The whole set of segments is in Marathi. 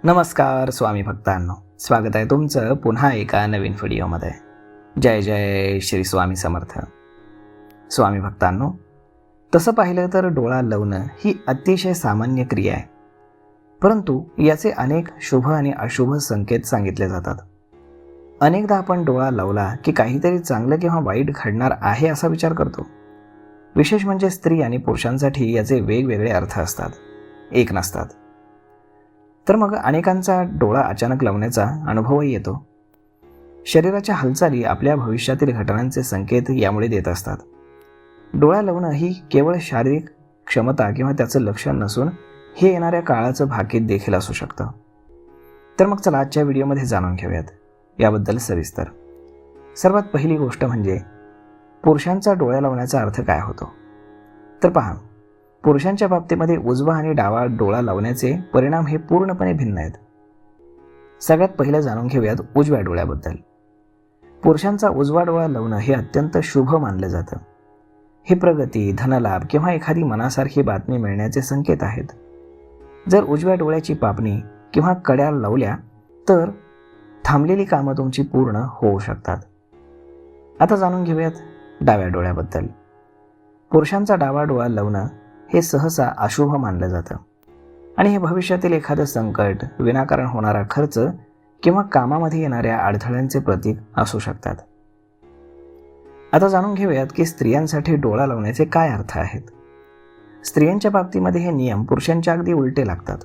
नमस्कार स्वामी भक्तांनो, स्वागत आहे तुमचं पुन्हा एका नवीन व्हिडिओमध्ये. जय जय श्री स्वामी समर्थ. स्वामी भक्तांनो, तसं पाहिलं तर डोळा लावणं ही अतिशय सामान्य क्रिया आहे, परंतु याचे अनेक शुभ आणि अशुभ संकेत सांगितले जातात. अनेकदा आपण डोळा लावला की काहीतरी चांगलं किंवा वाईट घडणार आहे असा विचार करतो. विशेष म्हणजे स्त्री आणि पुरुषांसाठी याचे वेगवेगळे अर्थ असतात, एक नसतात. तर मग अनेकांचा डोळा अचानक लावण्याचा अनुभवही येतो. शरीराच्या हालचाली आपल्या भविष्यातील घटनांचे संकेत यामुळे देत असतात. डोळा लावणं ही केवळ शारीरिक क्षमता किंवा त्याचं लक्षण नसून हे येणाऱ्या काळाचं भाकीत देखील असू शकतं. तर मग चला आजच्या व्हिडिओमध्ये जाणून घेऊयात याबद्दल सविस्तर. सर्वात पहिली गोष्ट म्हणजे पुरुषांचा डोळा लावण्याचा अर्थ काय होतो. तर पहा, पुरुषांच्या बाबतीमध्ये उजवा आणि डावा डोळा लावण्याचे परिणाम हे पूर्णपणे भिन्न आहेत. सगळ्यात पहिलं जाणून घेऊयात उजव्या डोळ्याबद्दल. पुरुषांचा उजवा डोळा लावणं हे अत्यंत शुभ मानलं जातं. हे प्रगती, धनलाभ किंवा एखादी मनासारखी बातमी मिळण्याचे संकेत आहेत. जर उजव्या डोळ्याची पापणी किंवा कड्या लावल्या तर थांबलेली कामं तुमची पूर्ण होऊ शकतात. आता जाणून घेऊयात डाव्या डोळ्याबद्दल. पुरुषांचा डावा डोळा लावणं हे सहसा अशुभ मानलं जातं आणि हे भविष्यातील एखादं संकट, विनाकारण होणारा खर्च किंवा कामामध्ये येणाऱ्या अडथळ्यांचे प्रतीक असू शकतात. आता जाणून घेऊयात की स्त्रियांसाठी डोळा लावण्याचे काय अर्थ आहेत. स्त्रियांच्या बाबतीमध्ये हे नियम पुरुषांच्या अगदी उलटे लागतात.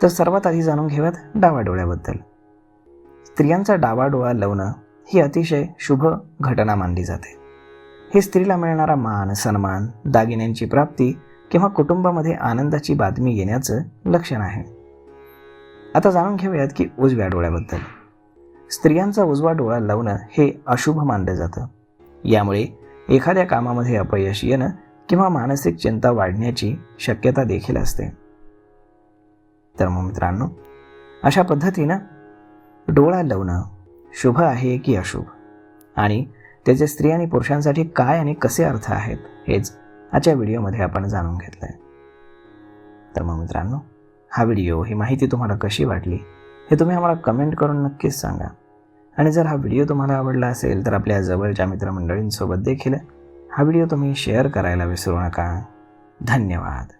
तर सर्वात आधी जाणून घेऊयात डाव्या डोळ्याबद्दल. स्त्रियांचा डावा डोळा लावणं ही अतिशय शुभ घटना मानली जाते. हे स्त्रीला मिळणारा मान, सन्मान, दागिन्यांची प्राप्ती किंवा कुटुंबामध्ये आनंदाची बातमी येण्याचं लक्षण आहे. आता जाणून घेऊयात की उजव्या डोळ्याबद्दल. स्त्रियांचा उजवा डोळा लावणं हे अशुभ मानलं जातं. यामुळे एखाद्या कामामध्ये अपयश येणं किंवा मानसिक चिंता वाढण्याची शक्यता देखील असते. तर मग मित्रांनो, अशा पद्धतीनं डोळा लावणं शुभ आहे की अशुभ आणि त्याचे स्त्री आणि पुरुषांसाठी काय आणि कसे अर्थ आहेत हेच आजच्या व्हिडिओमध्ये आपण जाणून घेतलंय. तर मग मित्रांनो, हा व्हिडिओ, ही माहिती तुम्हाला कशी वाटली हे तुम्ही आम्हाला कमेंट करून नक्कीच सांगा. आणि जर हा व्हिडिओ तुम्हाला आवडला असेल तर आपल्या जवळच्या मित्रमंडळींसोबत देखील हा व्हिडिओ तुम्ही शेअर करायला विसरू नका. धन्यवाद.